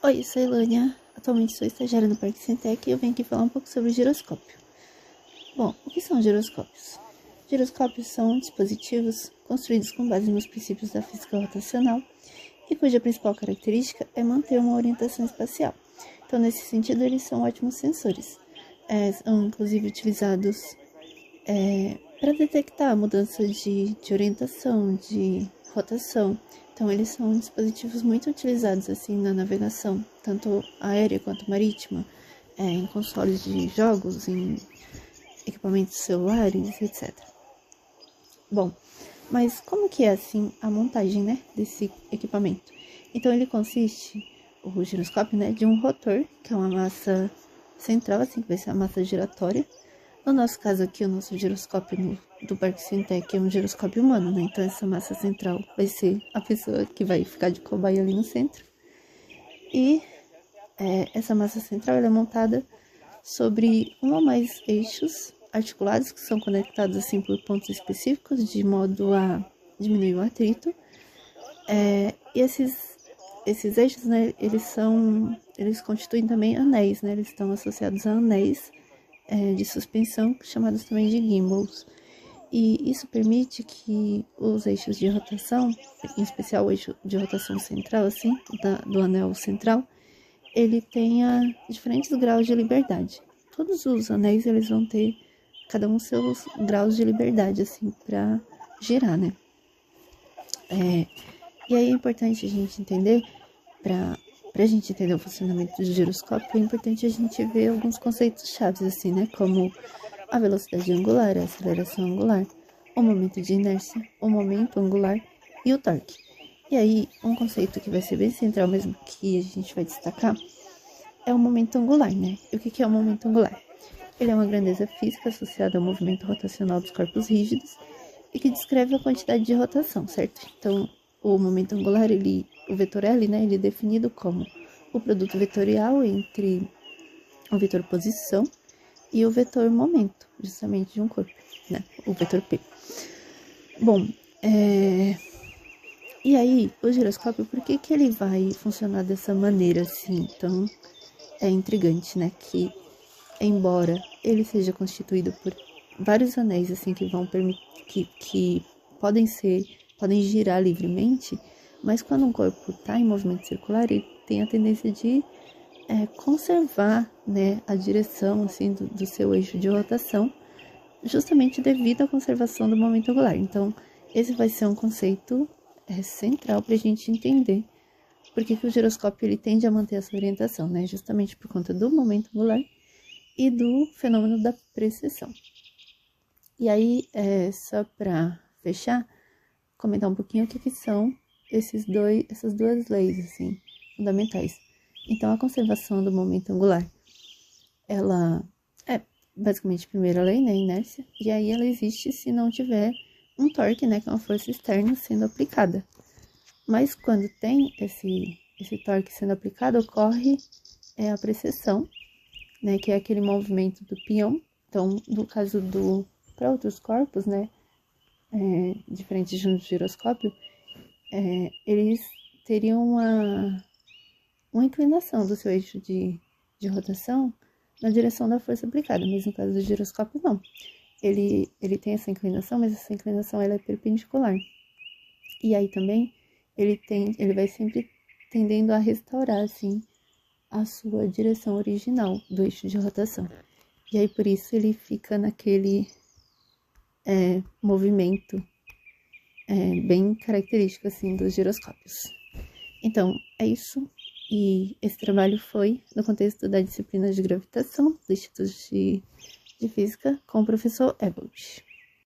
Oi, eu sou a Elânia, atualmente sou estagiária no Parque Sintec e eu venho aqui falar um pouco sobre o giroscópio. Bom, o que são giroscópios? Giroscópios são dispositivos construídos com base nos princípios da física rotacional e cuja principal característica é manter uma orientação espacial. Então, nesse sentido, eles são ótimos sensores. São, inclusive, utilizados para detectar a mudança de orientação, de rotação. Então, eles são dispositivos muito utilizados assim na navegação, tanto aérea quanto marítima, em consoles de jogos, em equipamentos celulares, etc. Bom, mas como que é assim a montagem, né, desse equipamento? Então, ele consiste, o giroscópio, né, de um rotor, que é uma massa central, assim, que vai ser a massa giratória. No nosso caso aqui, o nosso giroscópio do Parque Sintec é um giroscópio humano, né? Então, essa massa central vai ser a pessoa que vai ficar de cobaia ali no centro. E essa massa central ela é montada sobre um ou mais eixos articulados que são conectados assim por pontos específicos, de modo a diminuir o atrito. E esses eixos, né, eles constituem também anéis, né? Eles estão associados a anéis de suspensão, chamados também de gimbals. E isso permite que os eixos de rotação, em especial o eixo de rotação central, assim, do anel central, ele tenha diferentes graus de liberdade. Todos os anéis, eles vão ter cada um seus graus de liberdade, assim, para girar, né? E aí é importante a gente entender, para a gente entender o funcionamento do giroscópio, é importante a gente ver alguns conceitos chaves, assim, né? Como a velocidade angular, a aceleração angular, o momento de inércia, o momento angular e o torque. E aí, um conceito que vai ser bem central mesmo, que a gente vai destacar, é o momento angular, né? E o que é o momento angular? Ele é uma grandeza física associada ao movimento rotacional dos corpos rígidos e que descreve a quantidade de rotação, certo? Então, o momento angular, o vetor L, né, ele é definido como o produto vetorial entre o vetor posição e o vetor momento, justamente de um corpo, né, o vetor P. Bom, e aí, o giroscópio, por que ele vai funcionar dessa maneira, assim, tão intrigante, né, que embora ele seja constituído por vários anéis, assim, que vão permitir, que podem girar livremente, mas quando um corpo está em movimento circular, ele tem a tendência de conservar, né, a direção, assim, do seu eixo de rotação, justamente devido à conservação do momento angular. Então, esse vai ser um conceito central para a gente entender por que o giroscópio ele tende a manter essa orientação, né, justamente por conta do momento angular e do fenômeno da precessão. E aí, só para fechar, comentar um pouquinho o que são essas duas leis, assim, fundamentais. Então, a conservação do momento angular, ela é basicamente a primeira lei, né, inércia, e aí ela existe se não tiver um torque, né, que é uma força externa sendo aplicada. Mas quando tem esse torque sendo aplicado, ocorre a precessão, né, que é aquele movimento do peão. Então, no caso para outros corpos, né, diferentes de um giroscópio, eles teriam uma inclinação do seu eixo de rotação na direção da força aplicada, mas no caso do giroscópio, não. Ele tem essa inclinação, mas essa inclinação ela é perpendicular. E aí também, ele vai sempre tendendo a restaurar, assim, a sua direção original do eixo de rotação. E aí, por isso, ele fica naquele movimento bem característico, assim, dos giroscópios. Então, é isso. E esse trabalho foi no contexto da disciplina de gravitação do Instituto de Física com o professor Ebold.